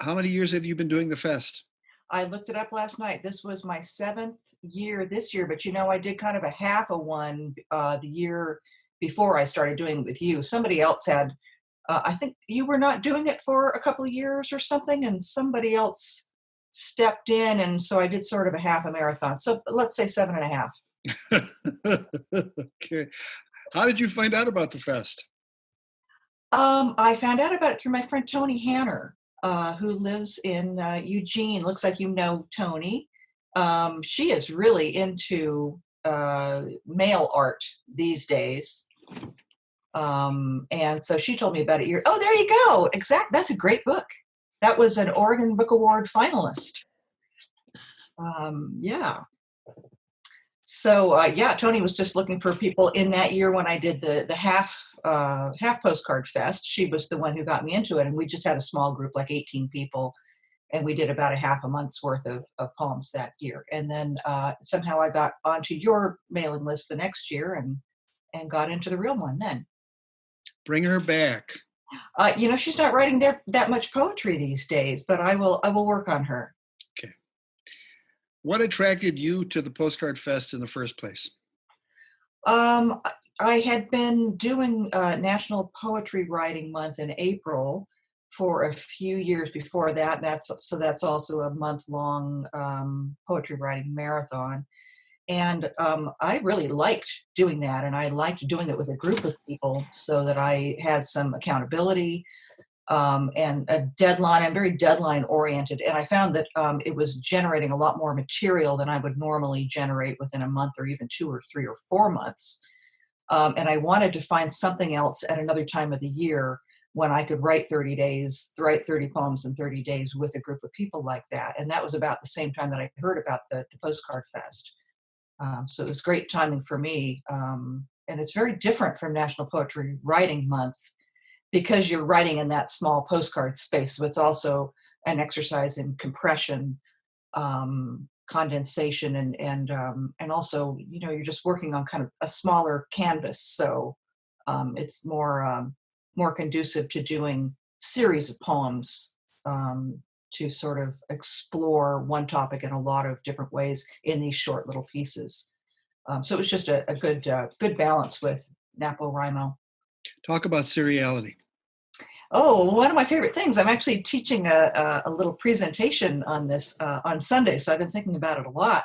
How many years have you been doing the fest? I looked it up last night. This was my 7th year this year, but, I did kind of a half of one, the year before I started doing it with you. Somebody else had, I think you were not doing it for a couple of years or something, and somebody else stepped in, and so I did sort of a half a marathon. So let's say 7 and a half. Okay. How did you find out about the fest? I found out about it through my friend Tony Hanner, who lives in Eugene. Looks like you know Tony. She is really into mail art these days. And so she told me about it. Oh, there you go. Exact. That's a great book. That was an Oregon Book Award finalist. Yeah. So yeah, Tony was just looking for people in that year when I did the half postcard fest. She was the one who got me into it, and we just had a small group, like 18 people, and we did about a half a month's worth of poems that year. And then somehow I got onto your mailing list the next year and got into the real one then. Bring her back. She's not writing there that much poetry these days, but I will work on her. Okay. What attracted you to the Postcard Fest in the first place? Um, I had been doing National Poetry Writing Month in April for a few years before that. That's also a month-long poetry writing marathon, and I really liked doing that, and I liked doing it with a group of people so that I had some accountability and a deadline. I'm very deadline oriented, and I found that it was generating a lot more material than I would normally generate within a month or even 2 or 3 or 4 months. And I wanted to find something else at another time of the year when I could write 30 poems in 30 days with a group of people like that. And that was about the same time that I heard about the Postcard Fest. So it was great timing for me. And it's very different from National Poetry Writing Month because you're writing in that small postcard space. So it's also an exercise in compression, condensation, and also you're just working on kind of a smaller canvas. So it's more conducive to doing series of poems to sort of explore one topic in a lot of different ways in these short little pieces. So it was just a good balance with NaPoWriMo. Talk about seriality. Oh, one of my favorite things. I'm actually teaching a little presentation on this on Sunday, so I've been thinking about it a lot,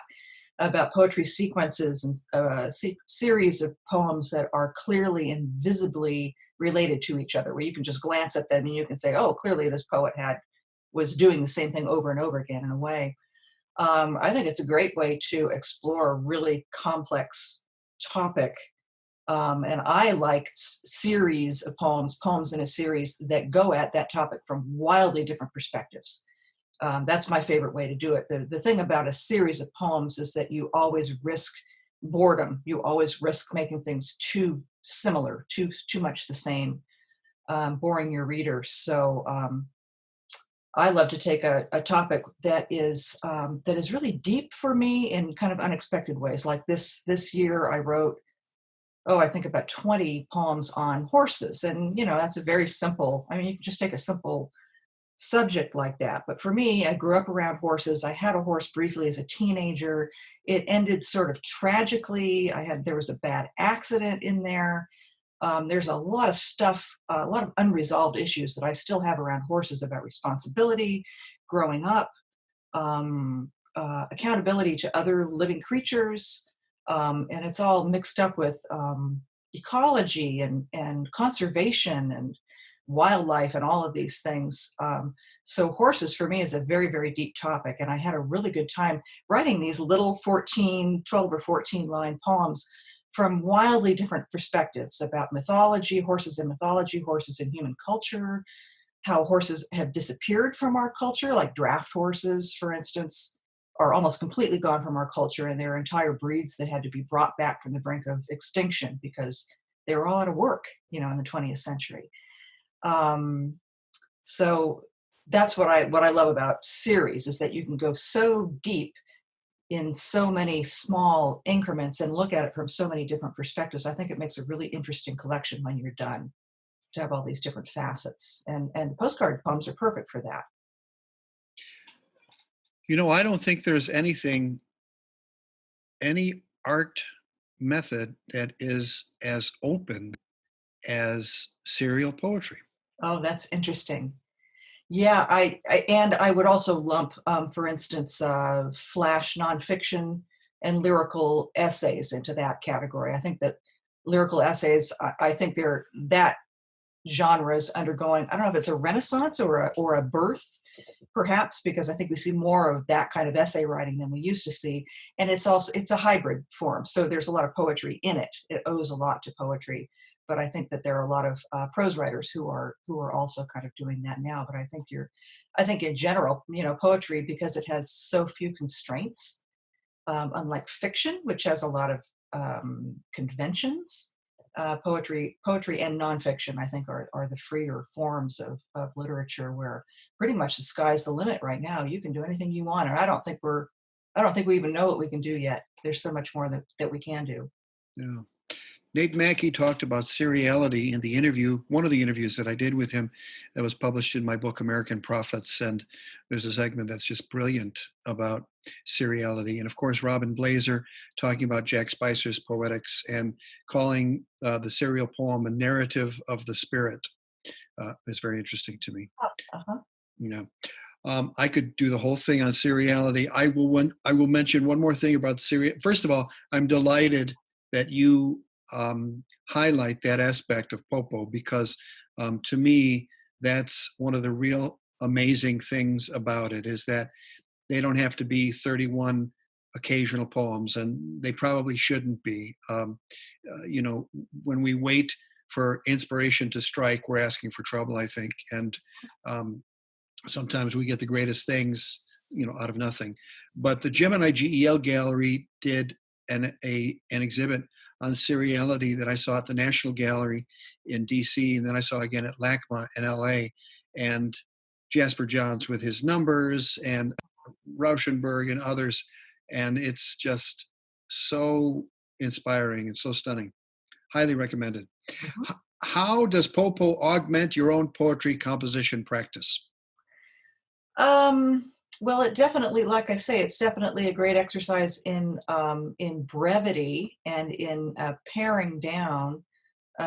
about poetry sequences and series of poems that are clearly and visibly related to each other, where you can just glance at them and you can say, oh, clearly this poet was doing the same thing over and over again in a way. I think it's a great way to explore a really complex topic, and I like series of poems in a series that go at that topic from wildly different perspectives. That's my favorite way to do it. The thing about a series of poems is that you always risk boredom. You always risk making things too similar, too much the same, boring your reader. So I love to take a topic that is really deep for me in kind of unexpected ways. Like this year, I wrote, I think about 20 poems on horses. And, that's a very simple, I mean, you can just take a simple subject like that. But for me, I grew up around horses. I had a horse briefly as a teenager. It ended sort of tragically. There was a bad accident in there. There's a lot of stuff, a lot of unresolved issues that I still have around horses about responsibility, growing up, accountability to other living creatures, and it's all mixed up with ecology and conservation and wildlife and all of these things. So horses for me is a very, very deep topic, and I had a really good time writing these little 12 or 14 line poems from wildly different perspectives about mythology, horses in human culture, how horses have disappeared from our culture, like draft horses, for instance, are almost completely gone from our culture, and there are entire breeds that had to be brought back from the brink of extinction because they were all out of work, in the 20th century. So that's what I love about series, is that you can go so deep in so many small increments and look at it from so many different perspectives. I think it makes a really interesting collection when you're done, to have all these different facets. And the postcard poems are perfect for that. I don't think there's any art method that is as open as serial poetry. Oh, that's interesting. Yeah, and I would also lump, for instance, flash nonfiction and lyrical essays into that category. I think that lyrical essays, I think they're that genre is undergoing. I don't know if it's a renaissance or a birth, perhaps, because I think we see more of that kind of essay writing than we used to see, and it's a hybrid form. So there's a lot of poetry in it. It owes a lot to poetry, but I think that there are a lot of prose writers who are also kind of doing that now. But I think in general, poetry, because it has so few constraints, unlike fiction, which has a lot of conventions. Poetry and nonfiction, I think, are the freer forms of literature where pretty much the sky's the limit right now. You can do anything you want, and I don't think we even know what we can do yet. There's so much more that we can do. Yeah. Nate Mackey talked about seriality in the interview, one of the interviews that I did with him that was published in my book, American Prophets. And there's a segment that's just brilliant about seriality. And of course, Robin Blazer talking about Jack Spicer's poetics and calling the serial poem a narrative of the spirit is very interesting to me. Uh-huh. Yeah. I could do the whole thing on seriality. I will mention one more thing about serial. First of all, I'm delighted that you highlight that aspect of Popo because to me, that's one of the real amazing things about it is that they don't have to be 31 occasional poems, and they probably shouldn't be. When we wait for inspiration to strike, we're asking for trouble, I think. And sometimes we get the greatest things, out of nothing. But the Gemini GEL Gallery did an exhibit on seriality that I saw at the National Gallery in DC, and then I saw again at LACMA in LA, and Jasper Johns with his numbers, and Rauschenberg and others, and it's just so inspiring and so stunning. Highly recommended. Mhm. How does Popo augment your own poetry composition practice? Um, well, it definitely, like I say, it's definitely a great exercise in brevity and in paring down,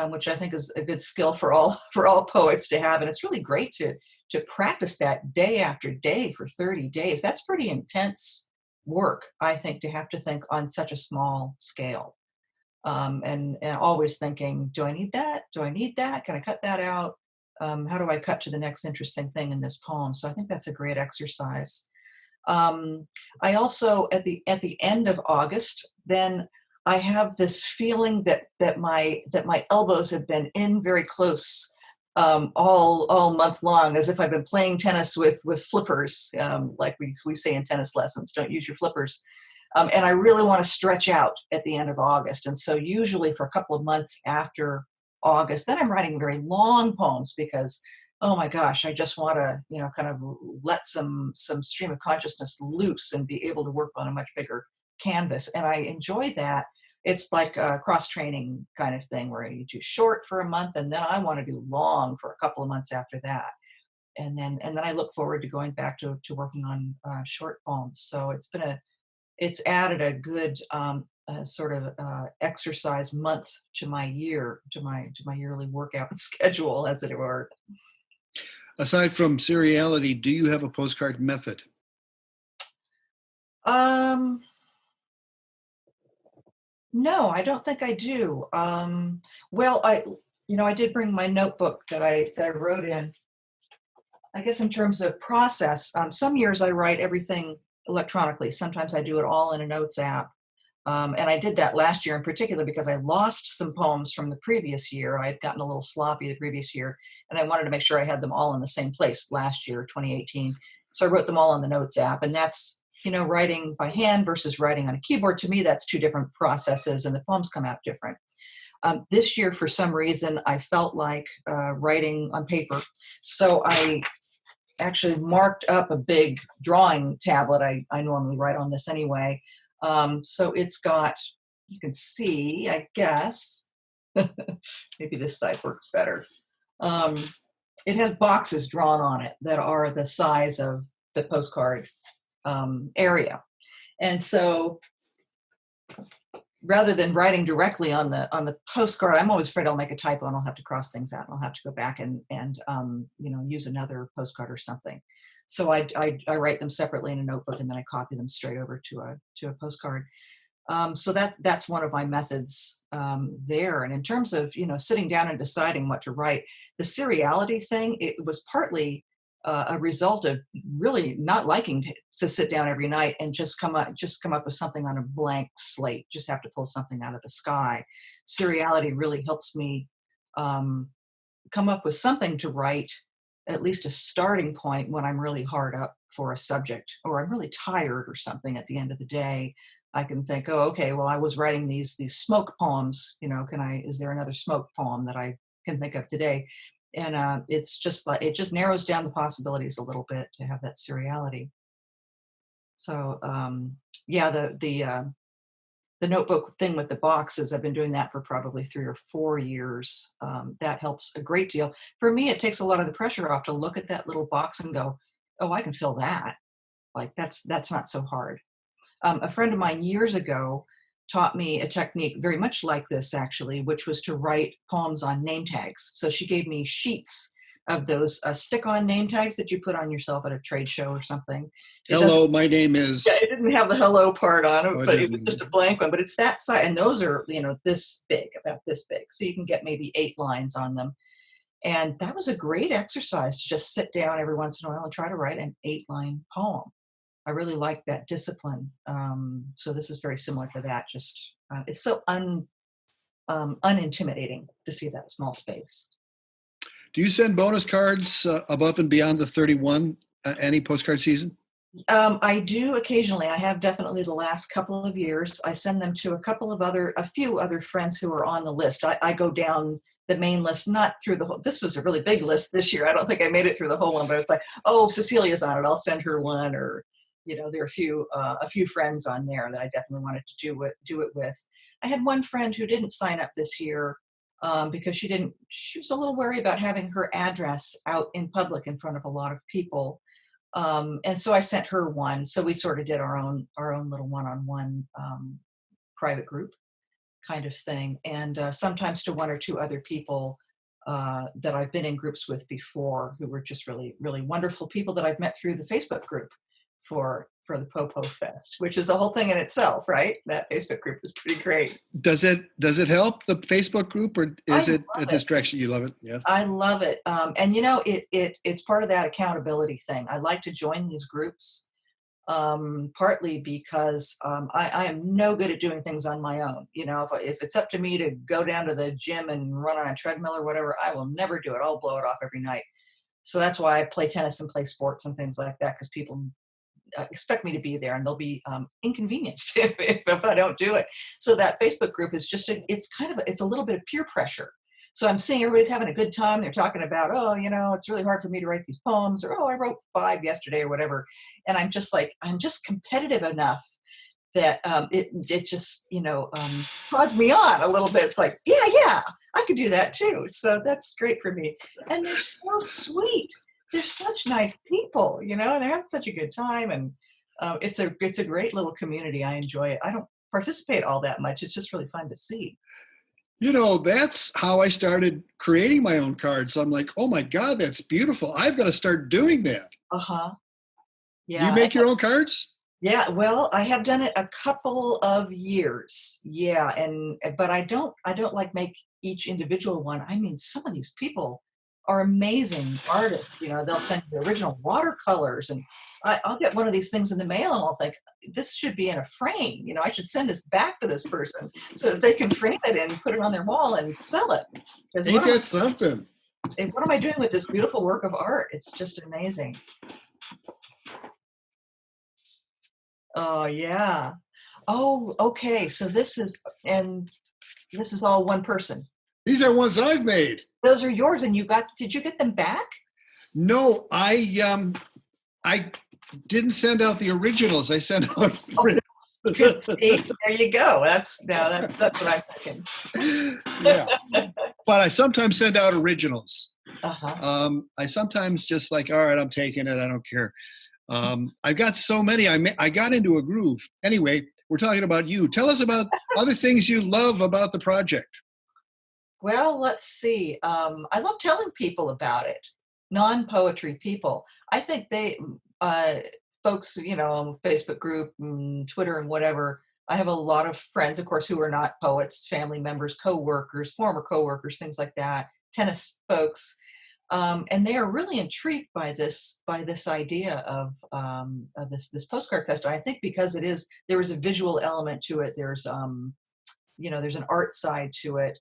which I think is a good skill for all for all poets to have. And it's really great to practice that day after day for 30 days. That's pretty intense work, I think, to have to think on such a small scale. And always thinking, do I need that? Do I need that? Can I cut that out? How do I cut to the next interesting thing in this poem? So I think that's a great exercise. Um, I also at the end of August, then I have this feeling that my elbows have been in very close all month long, as if I've been playing tennis with flippers, like we say in tennis lessons, don't use your flippers. And I really want to stretch out at the end of August. And so usually for a couple of months after August, then I'm writing very long poems because, oh my gosh, I just want to, kind of let some stream of consciousness loose and be able to work on a much bigger canvas. And I enjoy that. It's like a cross training kind of thing where you do short for a month and then I want to do long for a couple of months after that. And then I look forward to going back to working on short poems. So it's added a good sort of exercise month to my yearly workout schedule, as it were. Aside from seriality, do you have a postcard method? Um, no, I don't think I do. Well, I did bring my notebook that I wrote in. I guess in terms of process, some years I write everything electronically. Sometimes I do it all in a notes app. And I did that last year in particular because I lost some poems from the previous year. I had gotten a little sloppy the previous year, and I wanted to make sure I had them all in the same place last year, 2018. So I wrote them all on the Notes app, and that's, writing by hand versus writing on a keyboard. To me, that's two different processes, and the poems come out different. This year, for some reason, I felt like writing on paper. So I actually marked up a big drawing tablet. I normally write on this anyway. So it's got, you can see, I guess, maybe this side works better. It has boxes drawn on it that are the size of the postcard. area. And so rather than writing directly on the postcard, I'm always afraid I'll make a typo and I'll have to cross things out and I'll have to go back and use another postcard or something. So I write them separately in a notebook and then I copy them straight over to a postcard. So that's one of my methods there. And in terms of sitting down and deciding what to write, the seriality thing, it was partly a result of really not liking to sit down every night and just come up with something on a blank slate. Just have to pull something out of the sky. Seriality really helps me come up with something to write, at least a starting point when I'm really hard up for a subject or I'm really tired or something at the end of the day. I can think, oh, okay, well, I was writing these smoke poems. Is there another smoke poem that I can think of today? And it's just like, it just narrows down the possibilities a little bit to have that seriality. So the notebook thing with the boxes, I've been doing that for probably 3 or 4 years. That helps a great deal. For me, it takes a lot of the pressure off to look at that little box and go, oh, I can fill that. Like that's not so hard. A friend of mine years ago taught me a technique very much like this, actually, which was to write poems on name tags. So she gave me sheets of those stick-on name tags that you put on yourself at a trade show or something. Hello, my name is... Yeah, it didn't have the hello part on it, but it was didn't. just a blank one. But it's that size, and those are, this big, about this big. So you can get maybe 8 lines on them. And that was a great exercise to just sit down every once in a while and try to write an 8-line poem. I really like that discipline. So this is very similar to that. Just it's so unintimidating to see that small space. Do you send bonus cards above and beyond the 31 any postcard season? I do occasionally. I have definitely the last couple of years. I send them to a few other friends who are on the list. I go down the main list, not through the whole. This was a really big list this year. I don't think I made it through the whole one, but I was like, oh, Cecilia's on it. I'll send her one, or there are a few friends on there that I definitely wanted to do it with. I had one friend who didn't sign up this year because she was a little worried about having her address out in public in front of a lot of people. And so I sent her one. So we sort of did our own little one-on-one private group kind of thing. And sometimes to 1 or 2 other people that I've been in groups with before, who were just really, really wonderful people that I've met through the Facebook group for the Popo Fest, which is a whole thing in itself, right? That Facebook group is pretty great. Does it help, the Facebook group, or is it a distraction? You love it? Yeah. I love it. And it's part of that accountability thing. I like to join these groups, partly because I am no good at doing things on my own. If it's up to me to go down to the gym and run on a treadmill or whatever, I will never do it. I'll blow it off every night. So that's why I play tennis and play sports and things like that, because people expect me to be there and they'll be inconvenienced if I don't do it. So that Facebook group is just it's a little bit of peer pressure. So I'm seeing everybody's having a good time. They're talking about, oh, it's really hard for me to write these poems, or, oh, I wrote 5 yesterday or whatever. And I'm just competitive enough that it just, prods me on a little bit. It's like, yeah, I could do that too. So that's great for me. And they're so sweet. They're such nice people, and they're having such a good time. And it's a great little community. I enjoy it. I don't participate all that much. It's just really fun to see. That's how I started creating my own cards. I'm like, oh my God, that's beautiful. I've got to start doing that. Uh-huh. Yeah. Do you make your own cards? Yeah, well, I have done it a couple of years. Yeah, but I don't like make each individual one. I mean, some of these people are amazing artists. They'll send you the original watercolors, and I'll get one of these things in the mail and I'll think, this should be in a frame. I should send this back to this person so that they can frame it and put it on their wall and sell it. Ain't that something? What am I doing with this beautiful work of art? It's just amazing. Oh, yeah. Oh, okay. So this is all one person. These are ones I've made. Those are yours, and did you get them back? No, I didn't send out the originals. I sent out See, there you go. That's what I'm thinking. Yeah. But I sometimes send out originals. Uh-huh. I sometimes just like, all right, I'm taking it. I don't care. I've got so many. I got into a groove. Anyway, we're talking about you. Tell us about other things you love about the project. Well, let's see. I love telling people about it, non-poetry people. I think uh, folks, Facebook group, and Twitter, and whatever. I have a lot of friends, of course, who are not poets, family members, co-workers, former co-workers, things like that, tennis folks, and they are really intrigued by this idea of this postcard fest. And I think because there is a visual element to it. There's an art side to it.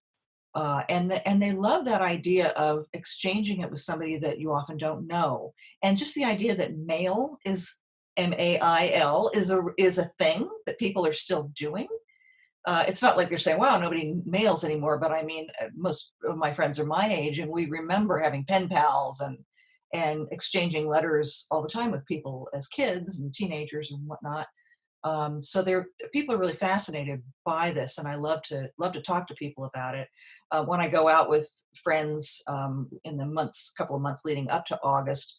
And they love that idea of exchanging it with somebody that you often don't know, and just the idea that mail is MAIL is a thing that people are still doing. It's not like they're saying, "Wow, nobody mails anymore." But I mean, most of my friends are my age, and we remember having pen pals and exchanging letters all the time with people as kids and teenagers and whatnot. So people are really fascinated by this, and I love to talk to people about it. When I go out with friends in the couple of months leading up to August,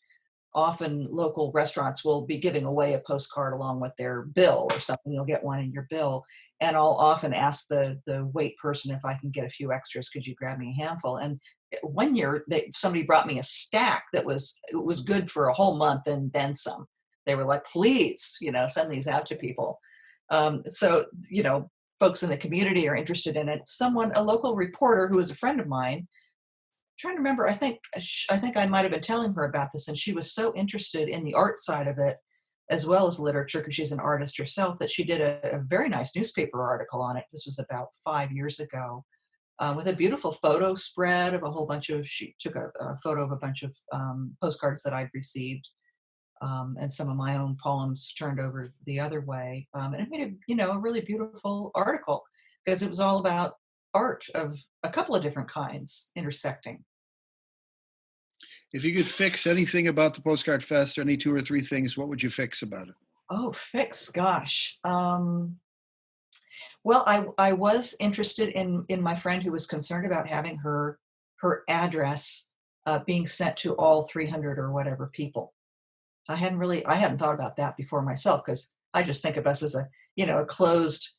often local restaurants will be giving away a postcard along with their bill or something. You'll get one in your bill, and I'll often ask the wait person if I can get a few extras. Could you grab me a handful? And one year, somebody brought me a stack it was good for a whole month and then some. They were like, please, send these out to people. So, folks in the community are interested in it. A local reporter who is a friend of mine, trying to remember, I think I might have been telling her about this, and she was so interested in the art side of it, as well as literature, because she's an artist herself, that she did a very nice newspaper article on it. This was about 5 years ago, with a beautiful photo spread of she took a photo of a bunch of postcards that I'd received. And some of my own poems turned over the other way. And it made a really beautiful article, because it was all about art of a couple of different kinds intersecting. If you could fix anything about the Postcard Fest, or any 2 or 3 things, what would you fix about it? Oh, fix, gosh. Well, I was interested in my friend who was concerned about having her address being sent to all 300 or whatever people. I hadn't thought about that before myself, because I just think of us as a closed,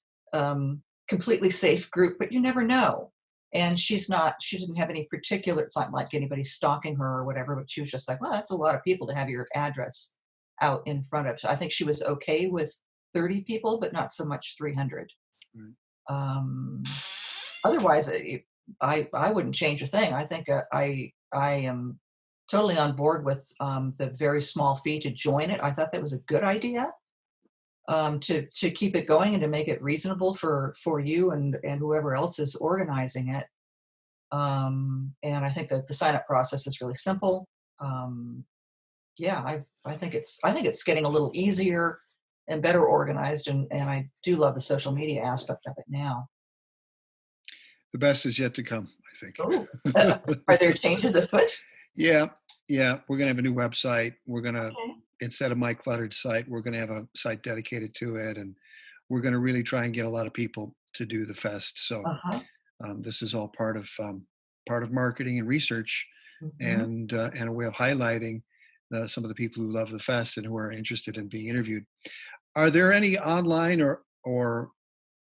completely safe group, but you never know. And she didn't have any particular, it's not like anybody stalking her or whatever, but she was just like, well, that's a lot of people to have your address out in front of. So I think she was okay with 30 people, but not so much 300. Right. Otherwise, I wouldn't change a thing. I think I am totally on board with the very small fee to join it. I thought that was a good idea, to keep it going and to make it reasonable for you and whoever else is organizing it. And I think that the sign up process is really simple. Yeah, I think it's getting a little easier and better organized, and I do love the social media aspect of it now. The best is yet to come, I think. Oh, are there changes afoot? Yeah, we're going to have a new website. We're going to, Okay. instead of my cluttered site, we're going to have a site dedicated to it, and we're going to really try and get a lot of people to do the fest. So this is all part of marketing and research, Mm-hmm. and a way of highlighting some of the people who love the fest and who are interested in being interviewed. Are there any online or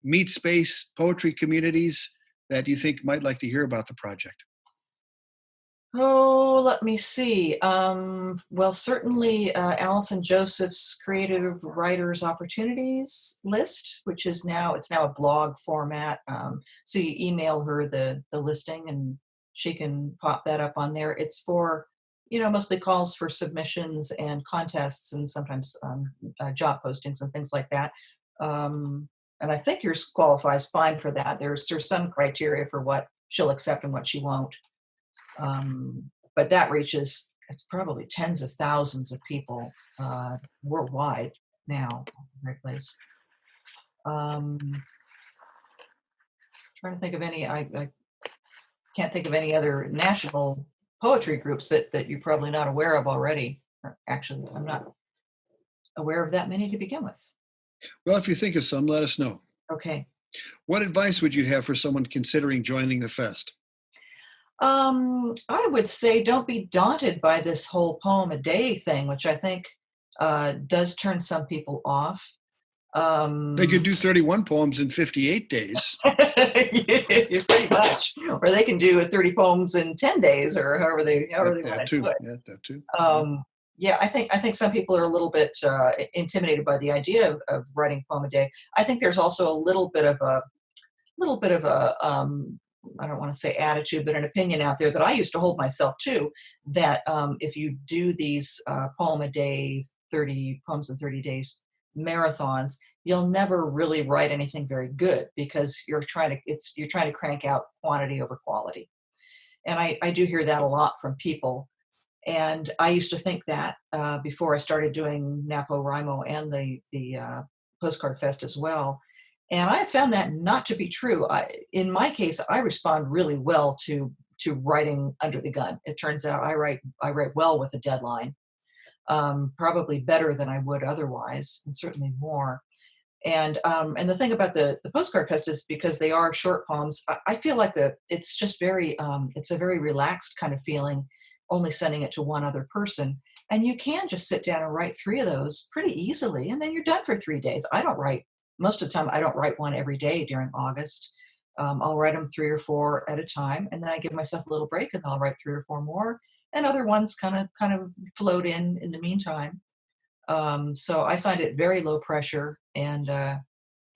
meet space poetry communities that you think might like to hear about the project? Oh, let me see. Well, certainly Allison Joseph's Creative Writers Opportunities list, which is now a blog format. So you email her the listing, and she can pop that up on there. It's for mostly calls for submissions and contests, and sometimes job postings and things like that. And I think yours qualifies fine for that. There's some criteria for what she'll accept and what she won't. But that it's probably tens of thousands of people worldwide now. That's a great place. Trying to think of any, I can't think of any other national poetry groups that you're probably not aware of already. Or actually, I'm not aware of that many to begin with. Well, if you think of some, let us know. Okay. What advice would you have for someone considering joining the fest? I would say don't be daunted by this whole poem a day thing, which I think does turn some people off. They could do 31 poems in 58 days. Pretty much, or they can do 30 poems in 10 days, or however they want That to too. do it. Yeah, that too. Yeah, I think some people are a little bit intimidated by the idea of writing a poem a day. I think there's also a little bit of a I don't want to say attitude, but an opinion out there that I used to hold myself to, that if you do these poem a day, 30 poems in 30 days marathons, you'll never really write anything very good, because you're trying to crank out quantity over quality. And I do hear that a lot from people. And I used to think that before I started doing NaPoWriMo and the Postcard Fest as well. And I found that not to be true. In my case, I respond really well to writing under the gun. It turns out I write well with a deadline, probably better than I would otherwise, and certainly more. And the thing about the Postcard Fest is, because they are short poems, I feel like it's just very it's a very relaxed kind of feeling, only sending it to one other person. And you can just sit down and write 3 of those pretty easily, and then you're done for 3 days. Most of the time, I don't write one every day during August. I'll write them 3 or 4 at a time, and then I give myself a little break, and I'll write 3 or 4 more, and other ones kind of float in the meantime. So I find it very low pressure, and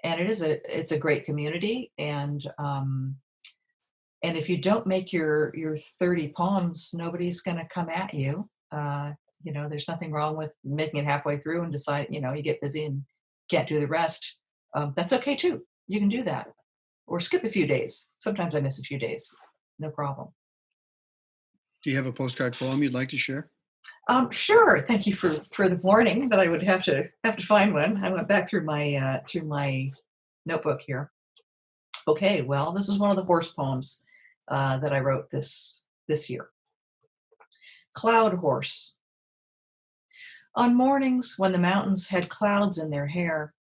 it's a great community. And if you don't make your 30 poems, nobody's going to come at you. There's nothing wrong with making it halfway through and decide, you get busy and can't do the rest. That's okay too. You can do that, or skip a few days. Sometimes I miss a few days. No problem. Do you have a postcard poem you'd like to share? Sure. Thank you for the warning that I would have to find one. I went back through my notebook here. Okay. Well, this is one of the horse poems that I wrote this year. Cloud Horse. On mornings when the mountains had clouds in their hair,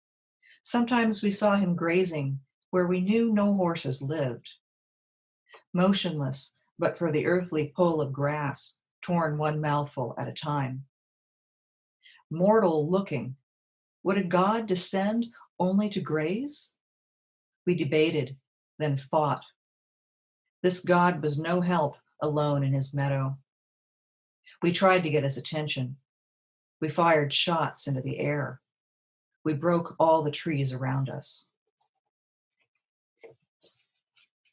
sometimes we saw him grazing where we knew no horses lived. Motionless, but for the earthly pull of grass, torn one mouthful at a time. Mortal looking, would a god descend only to graze? We debated, then fought. This god was no help alone in his meadow. We tried to get his attention. We fired shots into the air. We broke all the trees around us.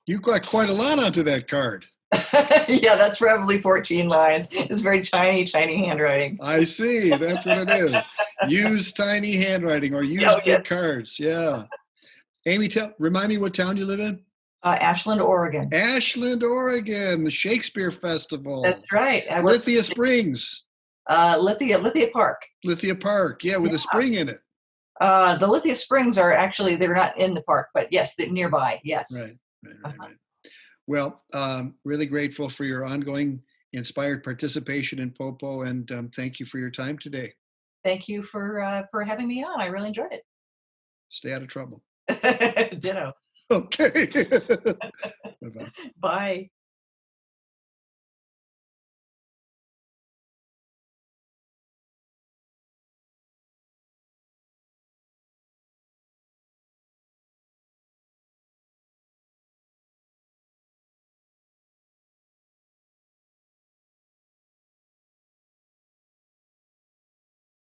You got quite a lot onto that card. Yeah, that's probably 14 lines. It's very tiny, tiny handwriting. I see. That's what it is. Use tiny handwriting, or use big cards. Yeah. Amy, remind me what town you live in? Ashland, Oregon. Ashland, Oregon, the Shakespeare Festival. That's right. Lithia Springs. Lithia Park. Lithia Park, yeah, with a spring in it. The Lithia Springs are actually, they're not in the park, but yes, they're nearby. Yes. Right. Well, really grateful for your ongoing inspired participation in POPO, and thank you for your time today. Thank you for having me on. I really enjoyed it. Stay out of trouble. Ditto. Okay. Bye-bye. Bye.